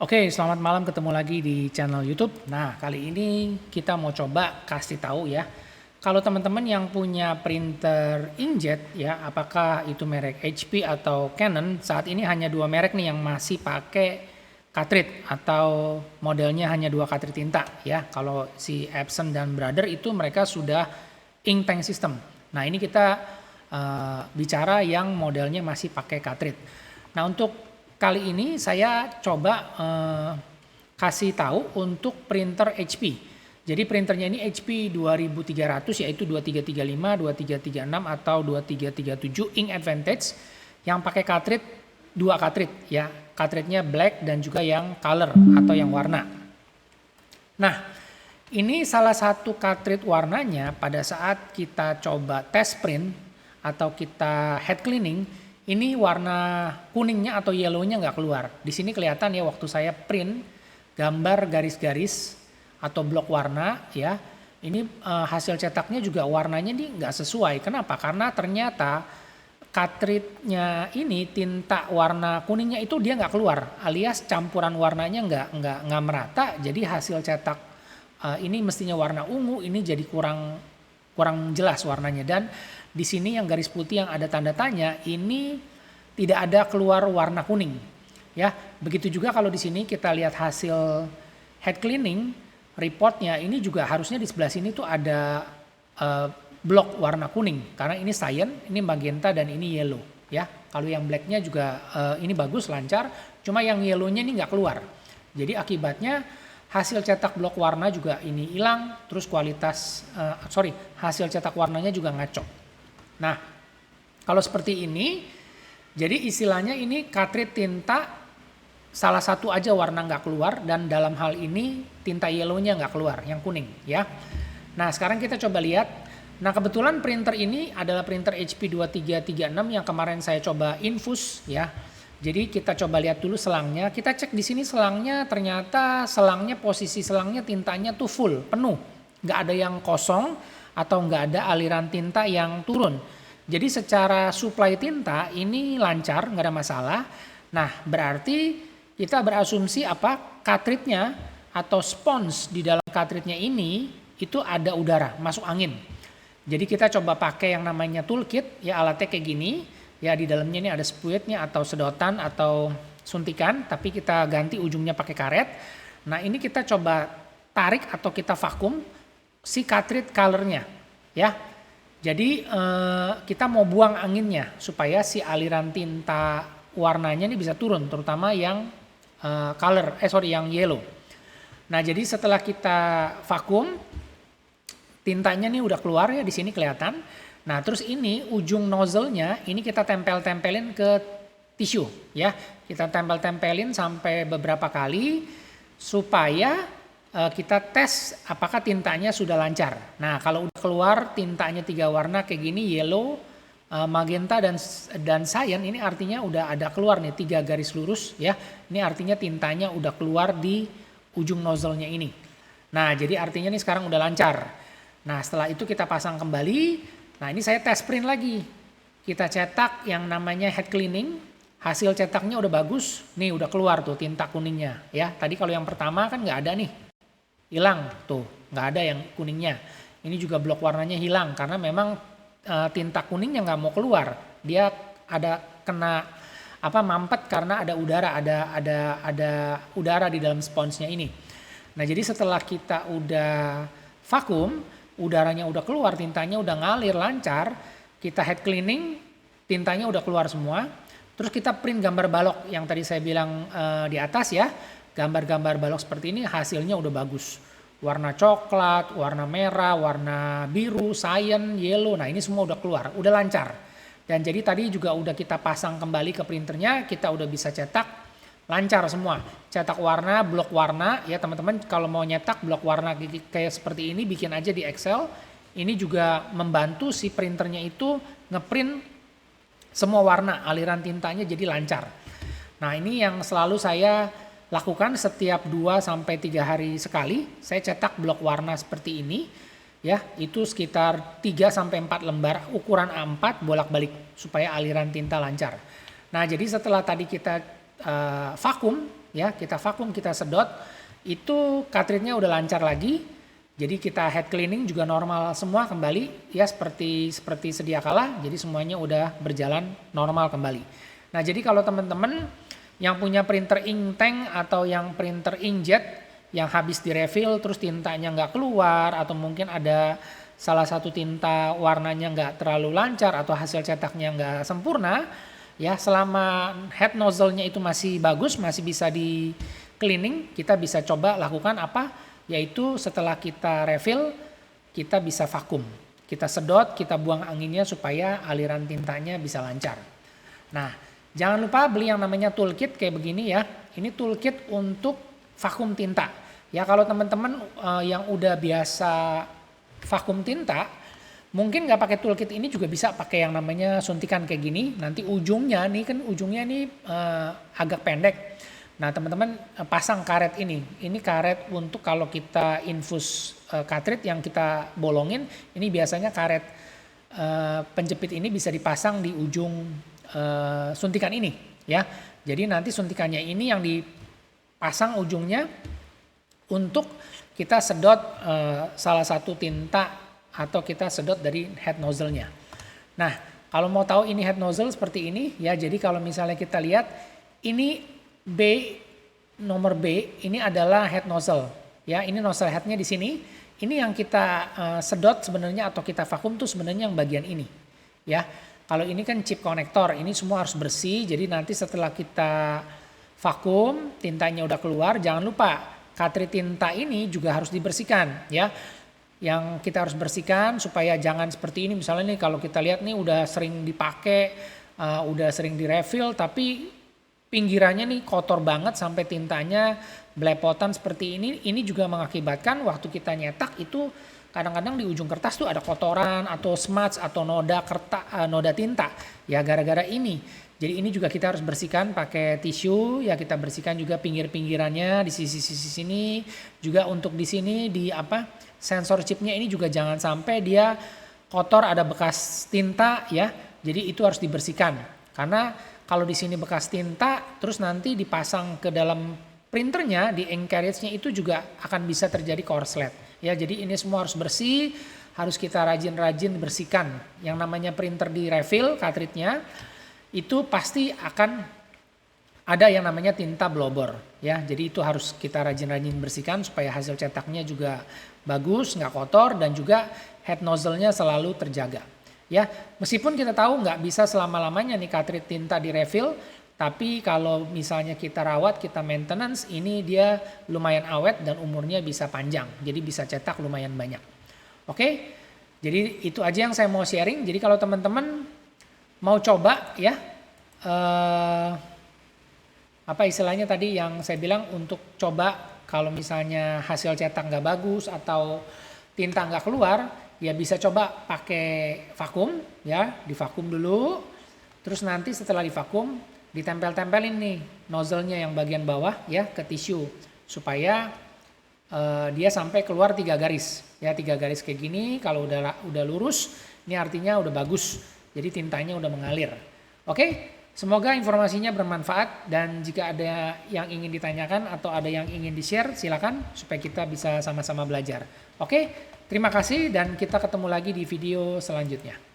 Oke, selamat malam, ketemu lagi di channel YouTube. Nah, kali ini kita mau coba kasih tahu ya. Kalau teman-teman yang punya printer inkjet ya, apakah itu merek HP atau Canon, saat ini hanya dua merek nih yang masih pakai cartridge atau modelnya hanya dua cartridge tinta ya. Kalau si Epson dan Brother itu mereka sudah ink tank system. Nah, ini kita bicara yang modelnya masih pakai cartridge. Nah, untuk kali ini saya coba kasih tahu untuk printer HP. Jadi printernya ini HP 2300 yaitu 2335, 2336 atau 2337 Ink Advantage yang pakai cartridge, dua cartridge ya. Cartridge-nya black dan juga yang color atau yang warna. Nah, ini salah satu cartridge warnanya pada saat kita coba test print atau kita head cleaning, ini warna kuningnya atau yellownya nggak keluar. Di sini kelihatan ya waktu saya print gambar garis-garis atau blok warna ya. Ini hasil cetaknya juga warnanya nih nggak sesuai. Kenapa? Karena ternyata cartridge-nya ini tinta warna kuningnya itu dia nggak keluar, alias campuran warnanya nggak merata. Jadi hasil cetak ini mestinya warna ungu, ini jadi kurang jelas warnanya. Dan di sini yang garis putih yang ada tanda tanya ini tidak ada keluar warna kuning. Ya, begitu juga kalau di sini kita lihat hasil head cleaning reportnya, ini juga harusnya di sebelah sini tuh ada blok warna kuning karena ini cyan, ini magenta dan ini yellow. Ya, kalau yang blacknya juga ini bagus lancar, cuma yang yellownya ini nggak keluar. Jadi akibatnya hasil cetak blok warna juga ini hilang, terus kualitas hasil cetak warnanya juga ngaco. Nah, kalau seperti ini, jadi istilahnya ini cartridge tinta salah satu aja warna nggak keluar dan dalam hal ini tinta yellownya nggak keluar, yang kuning ya. Nah, sekarang kita coba lihat. Nah, kebetulan printer ini adalah printer HP 2336 yang kemarin saya coba infus ya. Jadi kita coba lihat dulu selangnya. Kita cek di sini selangnya, ternyata posisi selangnya tintanya tuh full, penuh. Nggak ada yang kosong atau nggak ada aliran tinta yang turun. Jadi secara supply tinta ini lancar, nggak ada masalah. Nah, berarti kita berasumsi cartridge-nya atau spons di dalam cartridge-nya ini itu ada udara, masuk angin. Jadi kita coba pakai yang namanya toolkit, ya alatnya kayak gini. Ya di dalamnya ini ada spuitnya atau sedotan atau suntikan, tapi kita ganti ujungnya pakai karet. Nah, ini kita coba tarik atau kita vakum si cartridge colornya ya. Jadi kita mau buang anginnya supaya si aliran tinta warnanya ini bisa turun, terutama yang yang yellow. Nah, jadi setelah kita vakum, tintanya nih udah keluar ya, di sini kelihatan. Nah, terus ini ujung nozzle-nya ini kita tempelin ke tisu ya. Kita tempelin sampai beberapa kali supaya kita tes apakah tintanya sudah lancar. Nah, kalau udah keluar tintanya 3 warna kayak gini, yellow, magenta dan cyan, ini artinya udah ada keluar nih 3 garis lurus ya. Ini artinya tintanya udah keluar di ujung nozzle-nya ini. Nah, jadi artinya nih sekarang udah lancar. Nah, setelah itu kita pasang kembali. Nah, ini saya tes print lagi. Kita cetak yang namanya head cleaning. Hasil cetaknya udah bagus. Nih udah keluar tuh tinta kuningnya ya. Tadi kalau yang pertama kan nggak ada nih. Hilang tuh, nggak ada yang kuningnya. Ini juga blok warnanya hilang karena memang tinta kuningnya nggak mau keluar. Dia ada kena mampet karena ada udara, ada udara di dalam sponsnya ini. Nah, jadi setelah kita udah vakum, udaranya udah keluar, tintanya udah ngalir lancar, kita head cleaning, tintanya udah keluar semua. Terus kita print gambar balok yang tadi saya bilang di atas ya. Gambar-gambar balok seperti ini hasilnya udah bagus. Warna coklat, warna merah, warna biru, cyan, yellow. Nah, ini semua udah keluar, udah lancar. Dan jadi tadi juga udah kita pasang kembali ke printernya, kita udah bisa cetak lancar semua. Cetak warna, blok warna ya teman-teman, kalau mau nyetak blok warna kayak seperti ini bikin aja di Excel. Ini juga membantu si printernya itu ngeprint semua warna, aliran tintanya jadi lancar. Nah, ini yang selalu saya lakukan setiap 2-3 hari sekali. Saya cetak blok warna seperti ini. Ya, itu sekitar 3-4 lembar ukuran A4 bolak-balik supaya aliran tinta lancar. Nah, jadi setelah tadi kita vakum ya, kita vakum, kita sedot, itu cartridge-nya udah lancar lagi. Jadi kita head cleaning juga normal semua kembali, ya seperti sedia kala. Jadi semuanya udah berjalan normal kembali. Nah, jadi kalau teman-teman yang punya printer ink tank atau yang printer inkjet yang habis di refill terus tintanya nggak keluar, atau mungkin ada salah satu tinta warnanya nggak terlalu lancar atau hasil cetaknya nggak sempurna, ya selama head nozzle-nya itu masih bagus, masih bisa di cleaning, kita bisa coba lakukan apa? Yaitu setelah kita refill, kita bisa vakum. Kita sedot, kita buang anginnya supaya aliran tintanya bisa lancar. Nah, jangan lupa beli yang namanya toolkit kayak begini ya. Ini toolkit untuk vakum tinta. Ya kalau teman-teman yang udah biasa vakum tinta, mungkin nggak pakai toolkit ini juga bisa pakai yang namanya suntikan kayak gini. Nanti ujungnya nih kan agak pendek. Nah teman-teman pasang karet ini. Ini karet untuk kalau kita infus cartridge yang kita bolongin. Ini biasanya karet penjepit ini bisa dipasang di ujung suntikan ini. Ya, jadi nanti suntikannya ini yang dipasang ujungnya untuk kita sedot salah satu tinta atau kita sedot dari head nozzle-nya. Nah, kalau mau tahu ini head nozzle seperti ini ya, jadi kalau misalnya kita lihat ini nomor B ini adalah head nozzle. Ya, ini nozzle headnya di sini. Ini yang kita sedot sebenarnya atau kita vakum tuh sebenarnya yang bagian ini. Ya, kalau ini kan chip konektor, ini semua harus bersih. Jadi nanti setelah kita vakum, tintanya udah keluar, jangan lupa cartridge tinta ini juga harus dibersihkan ya. Yang kita harus bersihkan supaya jangan seperti ini, misalnya nih kalau kita lihat nih udah sering dipakai, udah sering direfill tapi pinggirannya nih kotor banget sampai tintanya belepotan seperti ini juga mengakibatkan waktu kita nyetak itu kadang-kadang di ujung kertas tuh ada kotoran atau smudge atau noda tinta ya gara-gara ini. Jadi ini juga kita harus bersihkan pakai tisu ya, kita bersihkan juga pinggir-pinggirannya di sisi-sisi sini, juga untuk di sini di sensor chipnya ini juga jangan sampai dia kotor ada bekas tinta ya. Jadi itu harus dibersihkan. Karena kalau di sini bekas tinta terus nanti dipasang ke dalam printernya di ink carriage-nya itu juga akan bisa terjadi korslet. Ya, jadi ini semua harus bersih, harus kita rajin-rajin bersihkan. Yang namanya printer di refill cartridge-nya itu pasti akan ada yang namanya tinta blobber ya. Jadi itu harus kita rajin-rajin bersihkan supaya hasil cetaknya juga bagus, nggak kotor, dan juga head nozzle-nya selalu terjaga. Ya, meskipun kita tahu nggak bisa selama-lamanya nih cartridge tinta di refill, tapi kalau misalnya kita rawat, kita maintenance, ini dia lumayan awet dan umurnya bisa panjang. Jadi bisa cetak lumayan banyak. Oke, jadi itu aja yang saya mau sharing. Jadi kalau teman-teman mau coba ya, apa istilahnya tadi yang saya bilang untuk coba kalau misalnya hasil cetak nggak bagus atau tinta nggak keluar, ya bisa coba pakai vakum ya, divakum dulu. Terus nanti setelah divakum ditempel-tempelin nih nozzle-nya yang bagian bawah ya ke tisu supaya dia sampai keluar 3 garis ya, 3 garis kayak gini. Kalau udah lurus ini artinya udah bagus. Jadi tintanya udah mengalir. Oke, semoga informasinya bermanfaat, dan jika ada yang ingin ditanyakan atau ada yang ingin di-share silakan supaya kita bisa sama-sama belajar. Oke, terima kasih dan kita ketemu lagi di video selanjutnya.